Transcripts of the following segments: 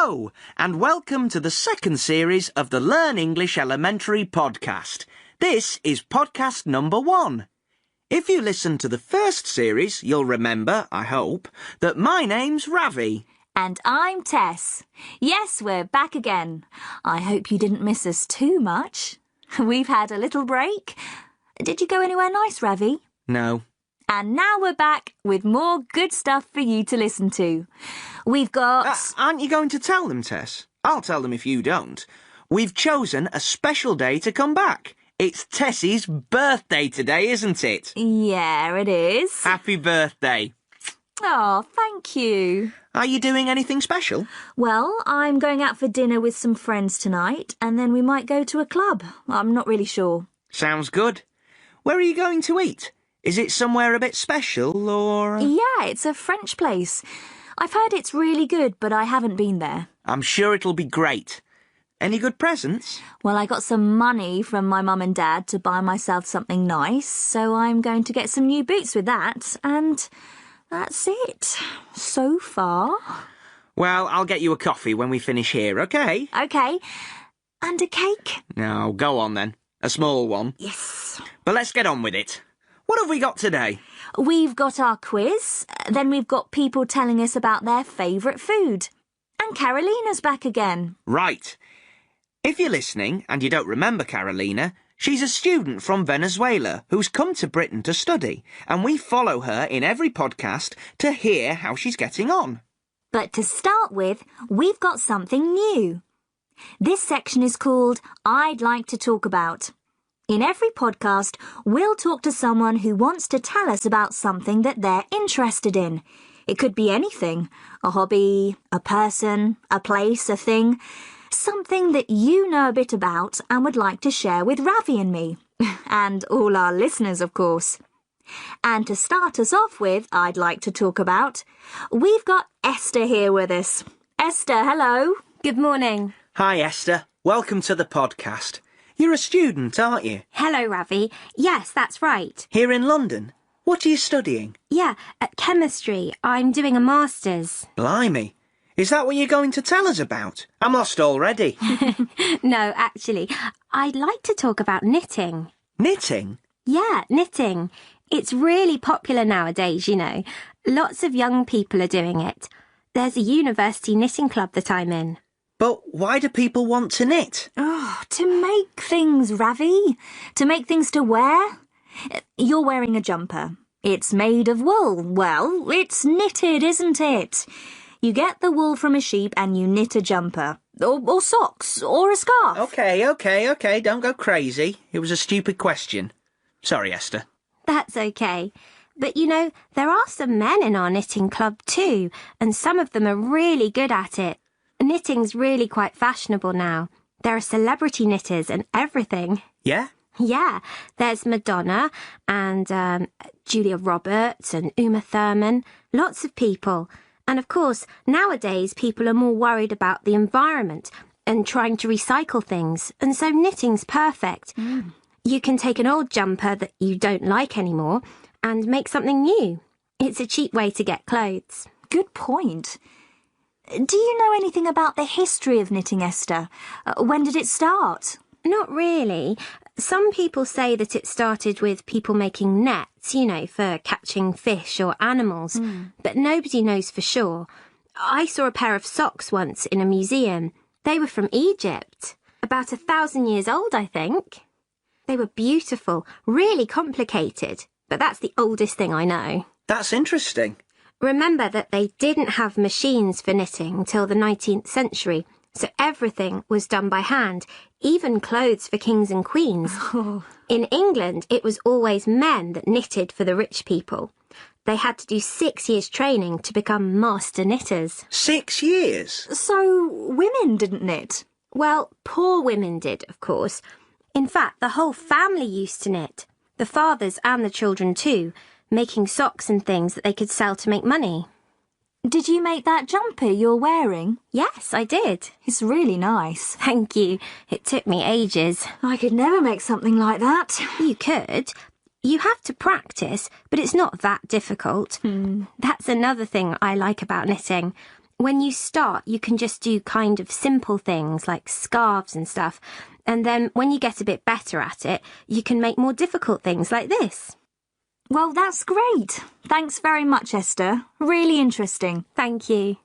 Hello, and welcome to the second series of the Learn English Elementary podcast. This is podcast number 1. If you listened to the first series, you'll remember, I hope, that my name's Ravi. And I'm Tess. Yes, we're back again. I hope you didn't miss us too much. We've had a little break. Did you go anywhere nice, Ravi? No. And now we're back with more good stuff for you to listen to. We've got... Aren't you going to tell them, Tess? I'll tell them if you don't. We've chosen a special day to come back. It's Tessie's birthday today, isn't it? Yeah, it is. Happy birthday. Oh, thank you. Are you doing anything special? Well, I'm going out for dinner with some friends tonight, and then we might go to a club. I'm not really sure. Sounds good. Where are you going to eat? Is it somewhere a bit special, or...? Yeah, it's a French place. I've heard it's really good, but I haven't been there. I'm sure it'll be great. Any good presents? Well, I got some money from my mum and dad to buy myself something nice, so I'm going to get some new boots with that, and that's it. So far. Well, I'll get you a coffee when we finish here, OK? OK. And a cake? No, go on then. A small one. Yes. But let's get on with it. What have we got today? We've got our quiz, then we've got people telling us about their favourite food. And Carolina's back again. Right. If you're listening and you don't remember Carolina, she's a student from Venezuela who's come to Britain to study, and we follow her in every podcast to hear how she's getting on. But to start with, we've got something new. This section is called I'd Like to Talk About. In every podcast, we'll talk to someone who wants to tell us about something that they're interested in. It could be anything, a hobby, a person, a place, a thing, something that you know a bit about and would like to share with Ravi and me, and all our listeners, of course. And to start us off with, I'd like to talk about, we've got Esther here with us. Esther, hello. Good morning. Hi, Esther. Welcome to the podcast. You're a student, aren't you? Hello, Ravi. Yes, that's right. Here in London? What are you studying? Yeah, chemistry. I'm doing a master's. Blimey. Is that what you're going to tell us about? I'm lost already. No, actually, I'd like to talk about knitting. Knitting? Yeah, knitting. It's really popular nowadays, you know. Lots of young people are doing it. There's a university knitting club that I'm in. But why do people want to knit? Oh, to make things, Ravi. To make things to wear. You're wearing a jumper. It's made of wool. Well, it's knitted, isn't it? You get the wool from a sheep and you knit a jumper. Or socks. Or a scarf. OK. Don't go crazy. It was a stupid question. Sorry, Esther. That's OK. But, you know, there are some men in our knitting club too, and some of them are really good at it. Knitting's really quite fashionable now. There are celebrity knitters and everything. Yeah? Yeah, there's Madonna and Julia Roberts and Uma Thurman, lots of people. And of course, nowadays people are more worried about the environment and trying to recycle things, and so knitting's perfect. You can take an old jumper that you don't like anymore and make something new. It's a cheap way to get clothes. Good point. Do you know anything about the history of knitting, Esther? When did it start? Not really. Some people say that it started with people making nets, you know, for catching fish or animals, but nobody knows for sure. I saw a pair of socks once in a museum. They were from Egypt, about 1,000 years old, I think. They were beautiful, really complicated, but that's the oldest thing I know. That's interesting. Remember that they didn't have machines for knitting till the 19th century, so everything was done by hand, even clothes for kings and queens. In England, it was always men that knitted for the rich people. They had to do 6 years training to become master knitters. 6 years? So women didn't knit? Well, poor women did, of course. In fact, the whole family used to knit. The fathers and the children too, making socks and things that they could sell to make money. Did you make that jumper you're wearing? Yes, I did. It's really nice. Thank you. It took me ages. I could never make something like that. You could. You have to practice, but it's not that difficult. That's another thing I like about knitting. When you start, you can just do kind of simple things like scarves and stuff. And then when you get a bit better at it, you can make more difficult things like this. Well, that's great. Thanks very much, Esther. Really interesting. Thank you.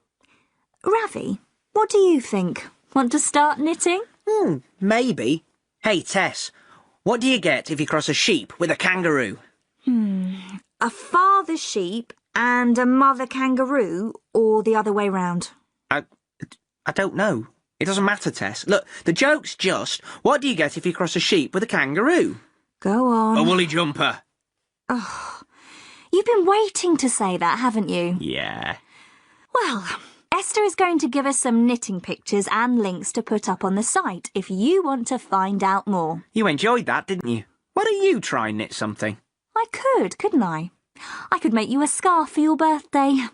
Ravi, what do you think? Want to start knitting? Maybe. Hey, Tess, what do you get if you cross a sheep with a kangaroo? A father sheep and a mother kangaroo, or the other way round? I don't know. It doesn't matter, Tess. Look, the joke's just, what do you get if you cross a sheep with a kangaroo? Go on. A woolly jumper. Oh, you've been waiting to say that, haven't you? Yeah. Well, Esther is going to give us some knitting pictures and links to put up on the site if you want to find out more. You enjoyed that, didn't you? Why don't you try and knit something? I could, couldn't I? I could make you a scarf for your birthday.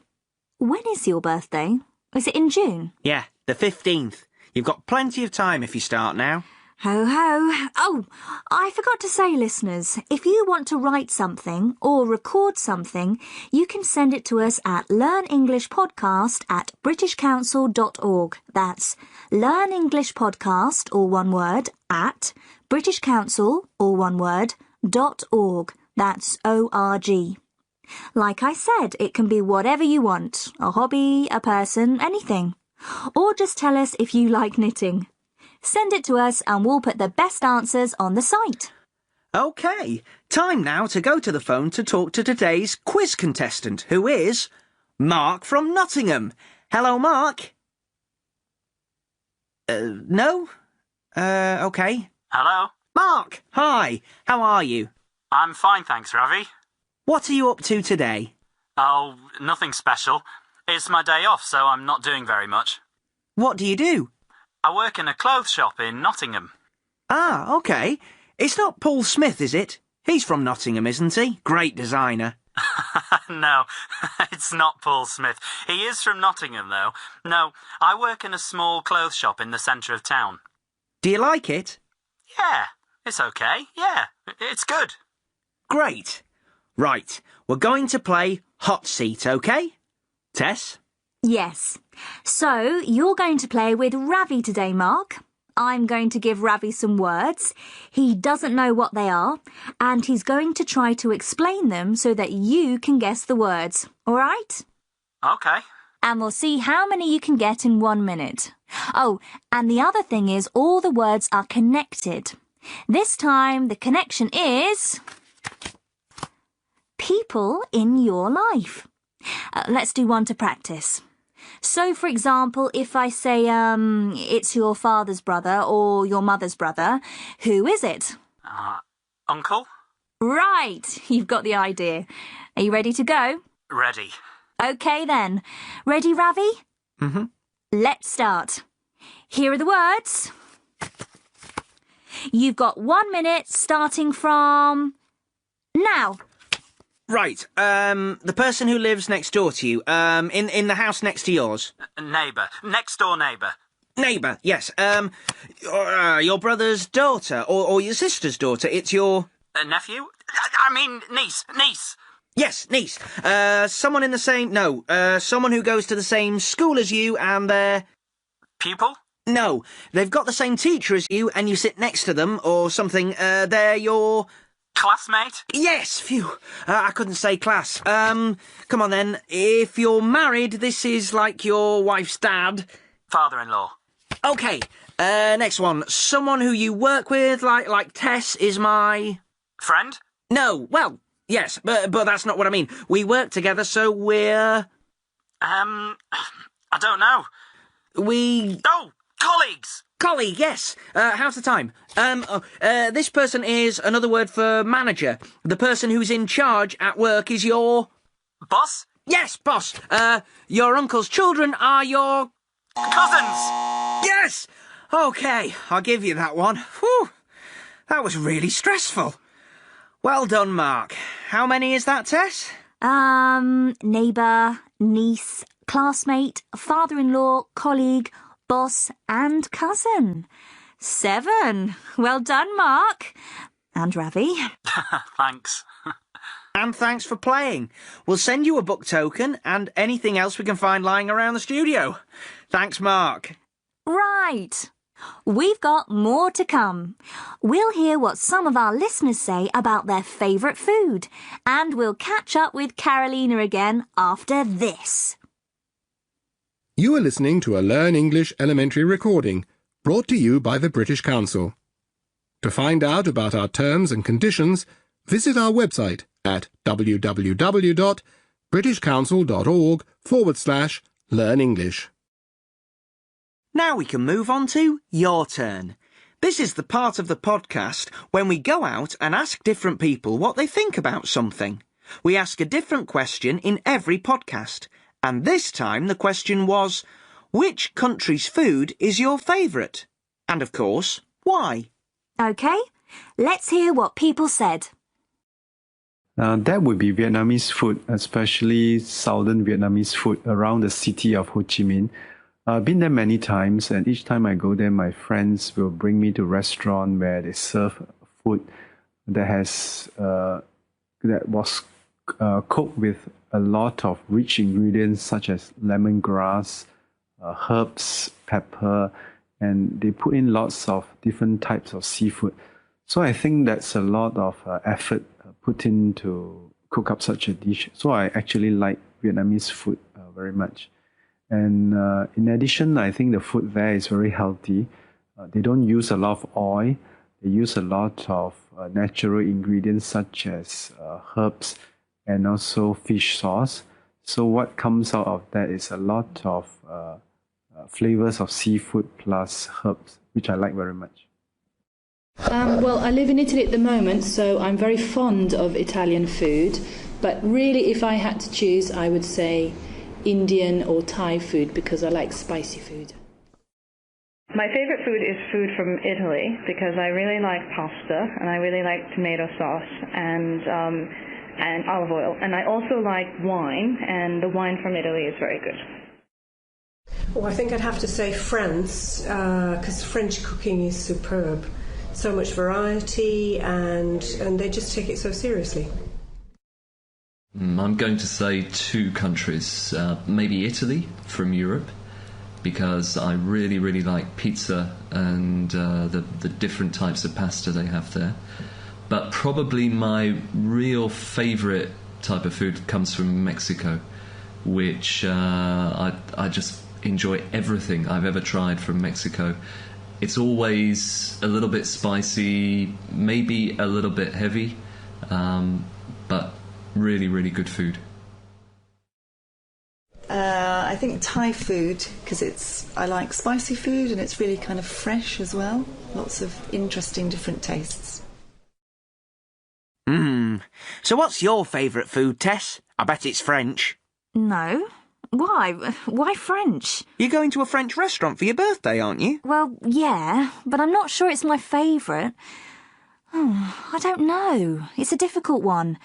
When is your birthday? Is it in June? Yeah, the 15th. You've got plenty of time if you start now. Ho ho. Oh, I forgot to say, listeners, if you want to write something or record something, you can send it to us at learnenglishpodcast@britishcouncil.org. That's learnenglishpodcast, all one word, at britishcouncil, all one word, .org. That's O-R-G. Like I said, it can be whatever you want, a hobby, a person, anything. Or just tell us if you like knitting. Send it to us and we'll put the best answers on the site. OK, time now to go to the phone to talk to today's quiz contestant, who is Mark from Nottingham. Hello, Mark. No? OK. Hello? Mark, hi. How are you? I'm fine, thanks, Ravi. What are you up to today? Oh, nothing special. It's my day off, so I'm not doing very much. What do you do? I work in a clothes shop in Nottingham. Ah, OK. It's not Paul Smith, is it? He's from Nottingham, isn't he? Great designer. No, it's not Paul Smith. He is from Nottingham, though. No, I work in a small clothes shop in the centre of town. Do you like it? Yeah, it's okay. Yeah, it's good. Great. Right, we're going to play Hot Seat, OK? Tess? Yes. So, you're going to play with Ravi today, Mark. I'm going to give Ravi some words. He doesn't know what they are, and he's going to try to explain them so that you can guess the words. All right? Okay. And we'll see how many you can get in 1 minute. Oh, and the other thing is all the words are connected. This time, the connection is people in your life. Let's do one to practice. So, for example, if I say, it's your father's brother or your mother's brother, who is it? Uncle? Right, you've got the idea. Are you ready to go? Ready. OK then. Ready, Ravi? Mm-hmm. Let's start. Here are the words. You've got 1 minute starting from now. Right, the person who lives next door to you, in the house next to yours. Neighbour. Next door neighbour. Neighbour, yes. Your brother's daughter, or your sister's daughter. It's your... Nephew? I mean, niece. Niece. Yes, niece. Someone in the same... No, someone who goes to the same school as you and they're... Pupil? No, they've got the same teacher as you and you sit next to them or something. They're your... Classmate? Yes, phew. I couldn't say class. Come on then. If you're married, this is like your wife's dad. Father-in-law. OK, next one. Someone who you work with, like Tess, is my... Friend? No, well, yes, but that's not what I mean. We work together, so we're... I don't know. Oh, colleagues! Colleague, yes. How's the time? This person is another word for manager. The person who's in charge at work is your... Boss? Yes, boss. Your uncle's children are your... Cousins! Yes! OK, I'll give you that one. Whew. That was really stressful. Well done, Mark. How many is that, Tess? Neighbour, niece, classmate, father-in-law, colleague, boss and cousin. 7. Well done, Mark. And Ravi. Thanks. And thanks for playing. We'll send you a book token and anything else we can find lying around the studio. Thanks, Mark. Right. We've got more to come. We'll hear what some of our listeners say about their favourite food, and we'll catch up with Carolina again after this. You are listening to a Learn English elementary recording, brought to you by the British Council. To find out about our terms and conditions, visit our website at www.britishcouncil.org/learnenglish. Now we can move on to Your Turn. This is the part of the podcast when we go out and ask different people what they think about something. We ask a different question in every podcast, and this time the question was, which country's food is your favourite? And of course, why? OK, let's hear what people said. That would be Vietnamese food, especially southern Vietnamese food around the city of Ho Chi Minh. I've been there many times, and each time I go there, my friends will bring me to a restaurant where they serve food that was cooked with a lot of rich ingredients such as lemongrass, herbs, pepper, and they put in lots of different types of seafood. So I think that's a lot of effort put in to cook up such a dish. So I actually like Vietnamese food very much. And in addition, I think the food there is very healthy. They don't use a lot of oil. They use a lot of natural ingredients such as herbs and also fish sauce. So what comes out of that is a lot of flavors of seafood plus herbs, which I like very much. Well, I live in Italy at the moment, so I'm very fond of Italian food. But really, if I had to choose, I would say Indian or Thai food because I like spicy food. My favourite food is food from Italy because I really like pasta and I really like tomato sauce and olive oil. And I also like wine, and the wine from Italy is very good. Well, I think I'd have to say France because French cooking is superb. So much variety and they just take it so seriously. I'm going to say two countries, maybe Italy from Europe, because I really, really like pizza and the different types of pasta they have there. But probably my real favourite type of food comes from Mexico, which I just enjoy everything I've ever tried from Mexico. It's always a little bit spicy, maybe a little bit heavy, but really, really good food. I think Thai food, because I like spicy food and it's really kind of fresh as well. Lots of interesting different tastes. So what's your favourite food, Tess? I bet it's French. No. Why? Why French? You're going to a French restaurant for your birthday, aren't you? Well, yeah, but I'm not sure it's my favourite. I don't know. It's a difficult one.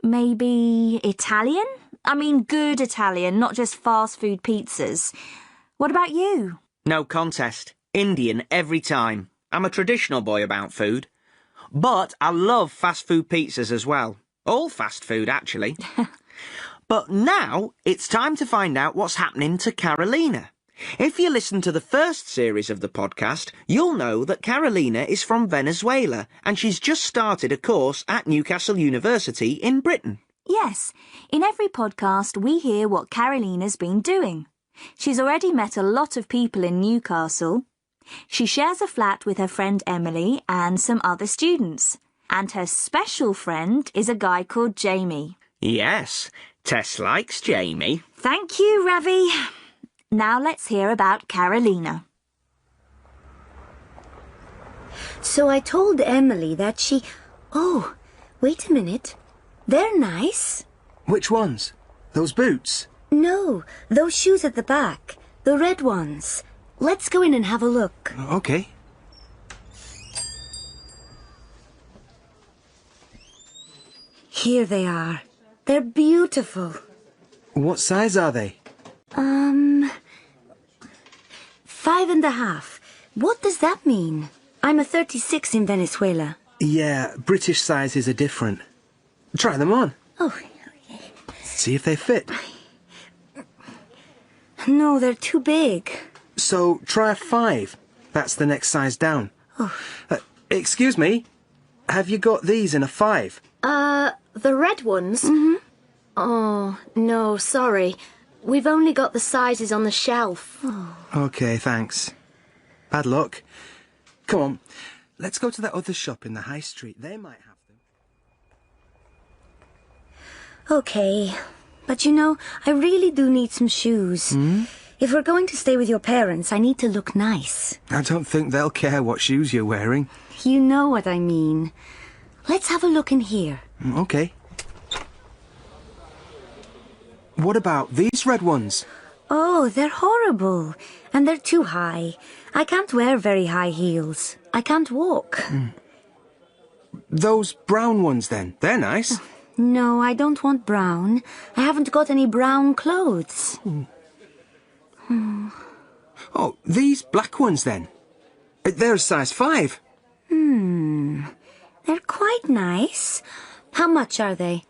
Maybe Italian? I mean good Italian, not just fast food pizzas. What about you? No contest. Indian every time. I'm a traditional boy about food. But I love fast food pizzas as well. All fast food, actually. But now it's time to find out what's happening to Carolina. If you listen to the first series of the podcast, you'll know that Carolina is from Venezuela and she's just started a course at Newcastle University in Britain. Yes, in every podcast we hear what Carolina's been doing. She's already met a lot of people in Newcastle. She shares a flat with her friend Emily and some other students. And her special friend is a guy called Jamie. Yes, Tess likes Jamie. Thank you, Ravi. Now let's hear about Carolina. So I told Emily that she... Oh, wait a minute. They're nice. Which ones? Those boots? No, those shoes at the back. The red ones. Let's go in and have a look. Okay. Here they are. They're beautiful. What size are they? 5.5. What does that mean? I'm a 36 in Venezuela. Yeah, British sizes are different. Try them on. Oh, See if they fit. no, they're too big. So try a 5. That's the next size down. Excuse me. Have you got these in a 5? The red ones? Mm-hmm. Oh, no, sorry. We've only got the sizes on the shelf. OK, thanks. Bad luck. Come on, let's go to that other shop in the high street. They might have them. OK. But you know, I really do need some shoes. If we're going to stay with your parents, I need to look nice. I don't think they'll care what shoes you're wearing. You know what I mean. Let's have a look in here. OK. What about these red ones? Oh, they're horrible. And they're too high. I can't wear very high heels. I can't walk. Those brown ones, then. They're nice. No, I don't want brown. I haven't got any brown clothes. Oh, these black ones, then. They're a size 5. They're quite nice. How much are they?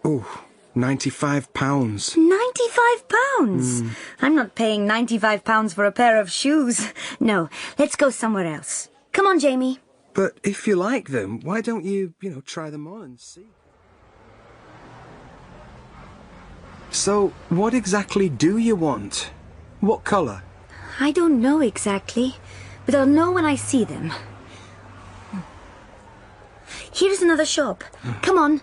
Oh, £95. £95? I'm not paying £95 for a pair of shoes. No, let's go somewhere else. Come on, Jamie. But if you like them, why don't you, try them on and see? So, what exactly do you want? What colour? I don't know exactly, but I'll know when I see them. Here's another shop. Come on.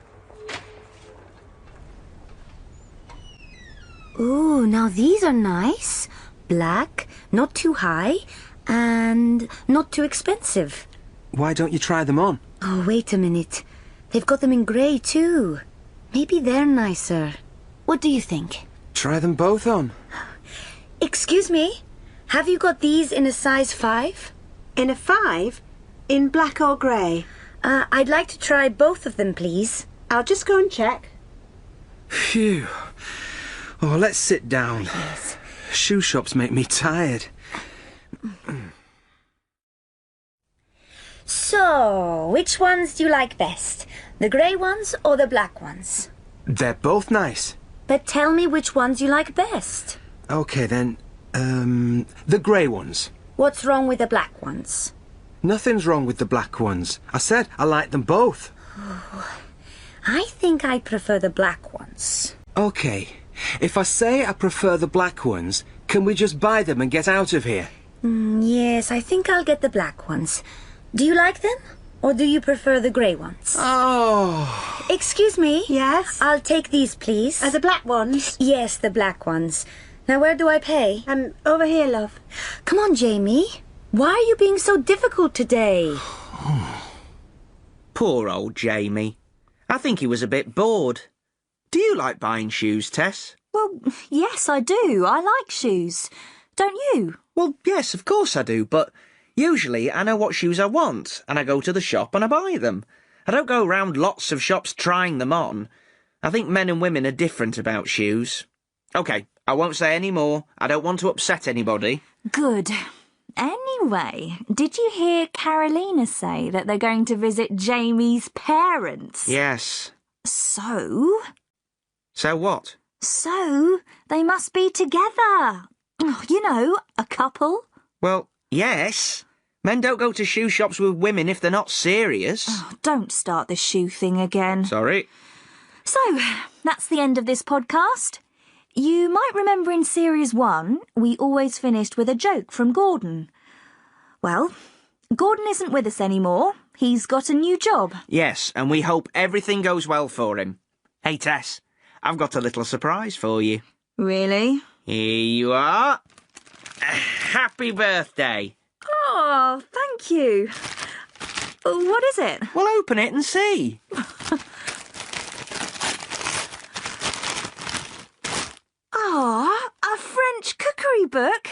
Ooh, now these are nice. Black, not too high, and not too expensive. Why don't you try them on? Oh, wait a minute. They've got them in grey too. Maybe they're nicer. What do you think? Try them both on. Excuse me? Have you got these in a size 5? In a 5? In black or grey? I'd like to try both of them, please. I'll just go and check. Phew. Oh, let's sit down. Yes. Shoe shops make me tired. So, which ones do you like best? The grey ones or the black ones? They're both nice. But tell me which ones you like best. OK, then, the grey ones. What's wrong with the black ones? Nothing's wrong with the black ones. I said I like them both. I think I prefer the black ones. OK. If I say I prefer the black ones, can we just buy them and get out of here? Yes, I think I'll get the black ones. Do you like them? Or do you prefer the grey ones? Oh. Excuse me? Yes? I'll take these, please. The black ones? Yes, the black ones. Now, where do I pay? Over here, love. Come on, Jamie. Why are you being so difficult today? Poor old Jamie. I think he was a bit bored. Do you like buying shoes, Tess? Well, yes, I do. I like shoes. Don't you? Well, yes, of course I do, but usually I know what shoes I want, and I go to the shop and I buy them. I don't go round lots of shops trying them on. I think men and women are different about shoes. OK, I won't say any more. I don't want to upset anybody. Good. Anyway, did you hear Carolina say that they're going to visit Jamie's parents? Yes. So? So what? So, they must be together. You know, a couple. Well, yes. Men don't go to shoe shops with women if they're not serious. Oh, don't start the shoe thing again. Sorry. So, that's the end of this podcast. You might remember in Series 1, we always finished with a joke from Gordon. Well, Gordon isn't with us anymore. He's got a new job. Yes, and we hope everything goes well for him. Hey, Tess, I've got a little surprise for you. Really? Here you are. Happy birthday. Oh, thank you. What is it? Well, open it and see. Ah, a French cookery book.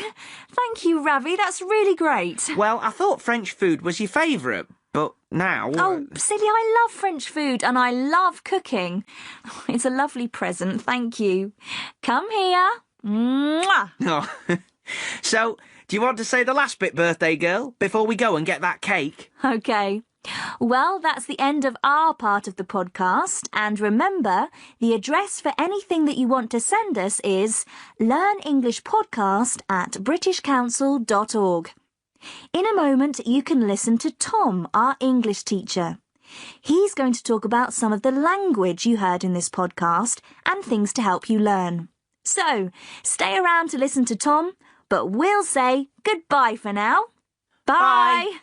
Thank you, Ravi. That's really great. Well, I thought French food was your favourite, but now... Oh, silly, I love French food and I love cooking. It's a lovely present, thank you. Come here. Mwah! Oh. So, do you want to say the last bit, birthday girl, before we go and get that cake? OK. Well, that's the end of our part of the podcast. And remember, the address for anything that you want to send us is learnenglishpodcast@britishcouncil.org. In a moment, you can listen to Tom, our English teacher. He's going to talk about some of the language you heard in this podcast and things to help you learn. So, stay around to listen to Tom, but we'll say goodbye for now. Bye!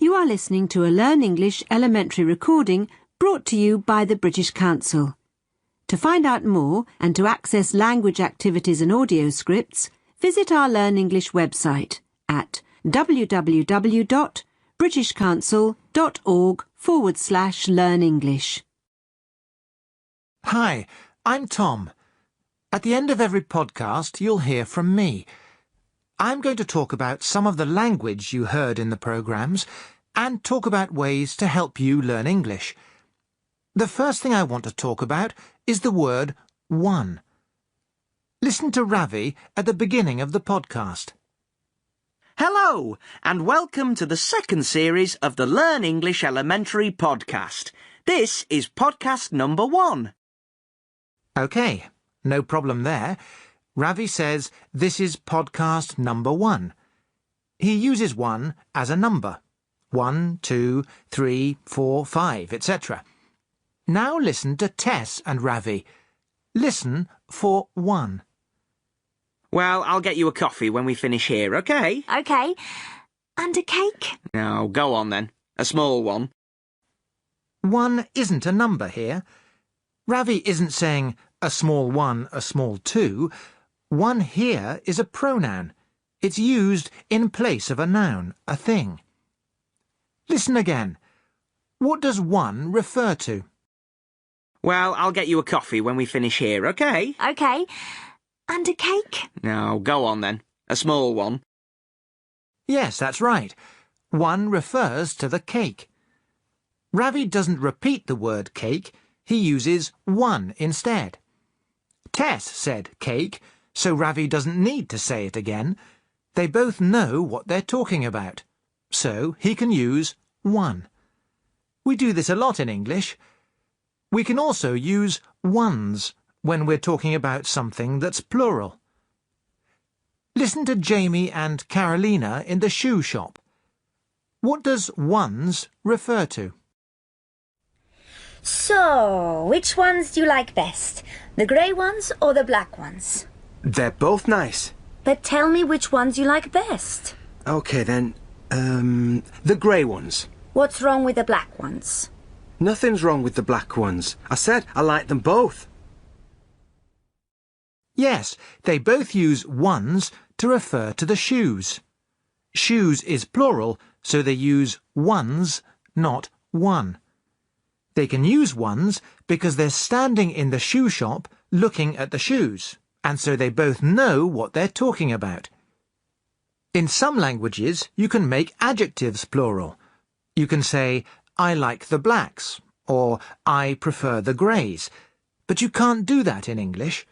You are listening to a Learn English elementary recording brought to you by the British Council. To find out more and to access language activities and audio scripts, visit our Learn English website at www.britishcouncil.org/learnenglish. Hi, I'm Tom. At the end of every podcast, you'll hear from me. I'm going to talk about some of the language you heard in the programmes and talk about ways to help you learn English. The first thing I want to talk about is the word one. Listen to Ravi at the beginning of the podcast. Hello, and welcome to the second series of the Learn English Elementary podcast. This is podcast number 1. OK, no problem there. Ravi says this is podcast number 1. He uses 1 as a number. 1, 2, 3, 4, 5, etc. Now listen to Tess and Ravi. Listen for 1. Well, I'll get you a coffee when we finish here, OK? OK. And a cake? Now, go on then. A small one. 1 isn't a number here. Ravi isn't saying a small 1, a small 2. 1 here is a pronoun. It's used in place of a noun, a thing. Listen again. What does 1 refer to? Well, I'll get you a coffee when we finish here, OK? OK. And a cake? Now, go on then. A small one. Yes, that's right. 1 refers to the cake. Ravi doesn't repeat the word cake. He uses 1 instead. Tess said cake, so Ravi doesn't need to say it again. They both know what they're talking about, so he can use 1. We do this a lot in English. We can also use ones when we're talking about something that's plural. Listen to Jamie and Carolina in the shoe shop. What does ones refer to? So, which ones do you like best? The grey ones or the black ones? They're both nice. But tell me which ones you like best. OK, then, the grey ones. What's wrong with the black ones? Nothing's wrong with the black ones. I said I like them both. Yes, they both use ones to refer to the shoes. Shoes is plural, so they use ones, not 1. They can use ones because they're standing in the shoe shop looking at the shoes, and so they both know what they're talking about. In some languages, you can make adjectives plural. You can say, I like the blacks, or I prefer the greys, but you can't do that in English.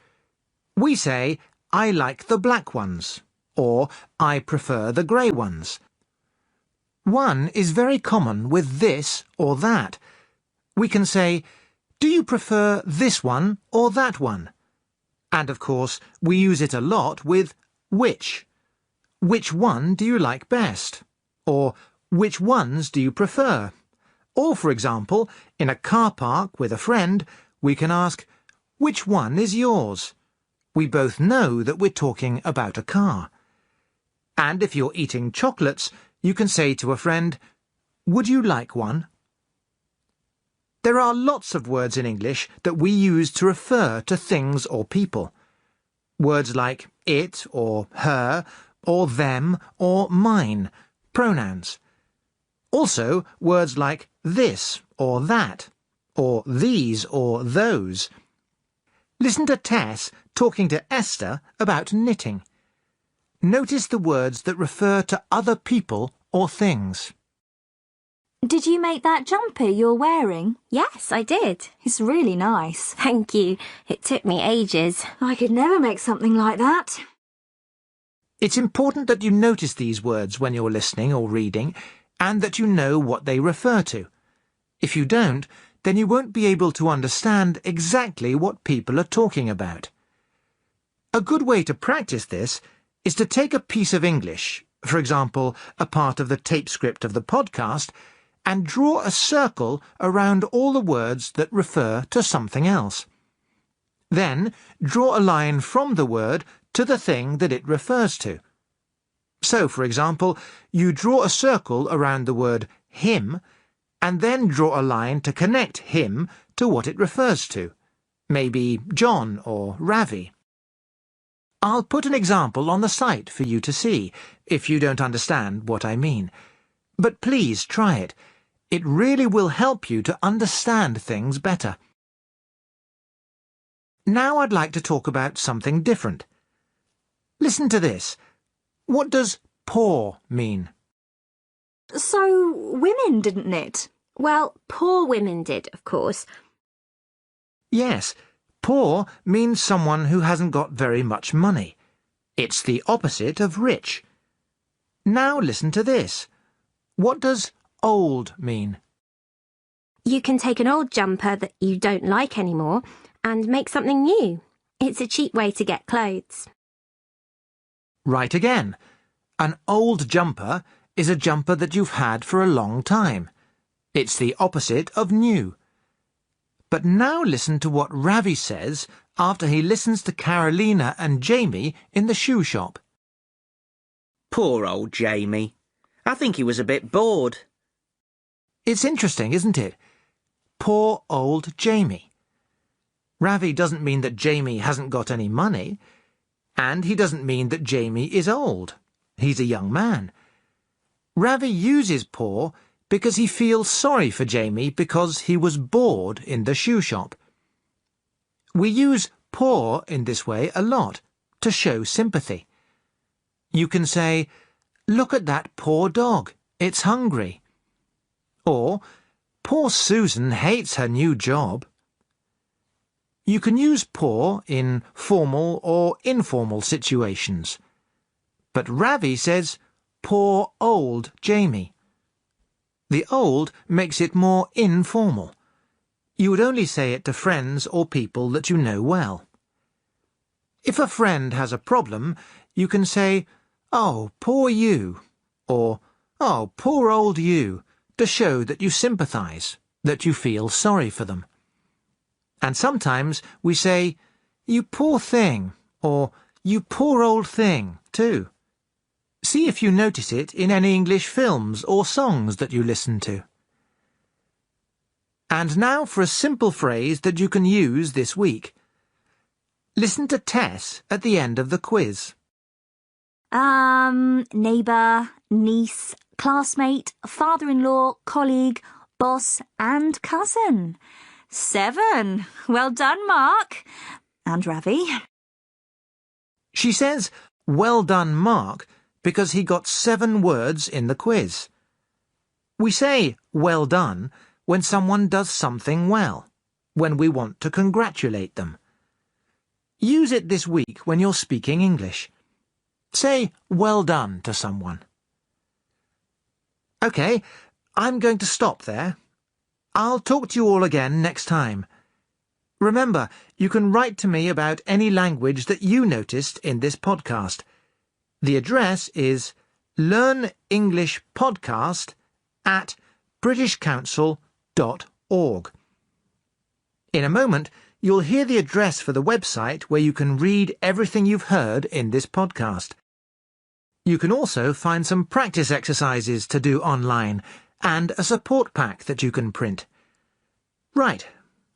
We say, I like the black ones, or I prefer the grey ones. 1 is very common with this or that. We can say, do you prefer this one or that one? And of course, we use it a lot with which. Which one do you like best? Or which ones do you prefer? Or, for example, in a car park with a friend, we can ask, which one is yours? We both know that we're talking about a car. And if you're eating chocolates, you can say to a friend, would you like one? There are lots of words in English that we use to refer to things or people. Words like it or her or them or mine, pronouns. Also, words like this or that, or these or those. Listen to Tess talking to Esther about knitting. Notice the words that refer to other people or things. Did you make that jumper you're wearing? Yes, I did. It's really nice. Thank you. It took me ages. I could never make something like that. It's important that you notice these words when you're listening or reading, and that you know what they refer to. If you don't, then you won't be able to understand exactly what people are talking about. A good way to practice this is to take a piece of English, for example, a part of the tape script of the podcast, and draw a circle around all the words that refer to something else. Then draw a line from the word to the thing that it refers to. So, for example, you draw a circle around the word him, and then draw a line to connect him to what it refers to, maybe John or Ravi. I'll put an example on the site for you to see, if you don't understand what I mean. But please try it. It really will help you to understand things better. Now I'd like to talk about something different. Listen to this. What does poor mean? So, women didn't knit? Well, poor women did, of course. Yes, poor means someone who hasn't got very much money. It's the opposite of rich. Now listen to this. What does old mean? You can take an old jumper that you don't like anymore and make something new. It's a cheap way to get clothes. Right again. An old jumper is a jumper that you've had for a long time. It's the opposite of new. But now listen to what Ravi says after he listens to Carolina and Jamie in the shoe shop. Poor old Jamie. I think he was a bit bored. It's interesting, isn't it? Poor old Jamie. Ravi doesn't mean that Jamie hasn't got any money, and he doesn't mean that Jamie is old. He's a young man. Ravi uses poor because he feels sorry for Jamie because he was bored in the shoe shop. We use poor in this way a lot, to show sympathy. You can say, "Look at that poor dog, it's hungry." Or, "Poor Susan hates her new job." You can use poor in formal or informal situations. But Ravi says, "Poor old Jamie." The old makes it more informal. You would only say it to friends or people that you know well. If a friend has a problem, you can say, "Oh, poor you," or "Oh, poor old you," to show that you sympathise, that you feel sorry for them. And sometimes we say, "You poor thing," or "You poor old thing," too. See if you notice it in any English films or songs that you listen to. And now for a simple phrase that you can use this week. Listen to Tess at the end of the quiz. Neighbour, niece, classmate, father-in-law, colleague, boss and cousin. 7. Well done, Mark. And Ravi. She says, "Well done, Mark," because he got 7 words in the quiz. We say, "well done," when someone does something well, when we want to congratulate them. Use it this week when you're speaking English. Say, "well done" to someone. OK, I'm going to stop there. I'll talk to you all again next time. Remember, you can write to me about any language that you noticed in this podcast. The address is learnenglishpodcast@britishcouncil.org. In a moment, you'll hear the address for the website where you can read everything you've heard in this podcast. You can also find some practice exercises to do online and a support pack that you can print. Right,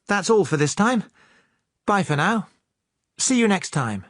that's all for this time. Bye for now. See you next time.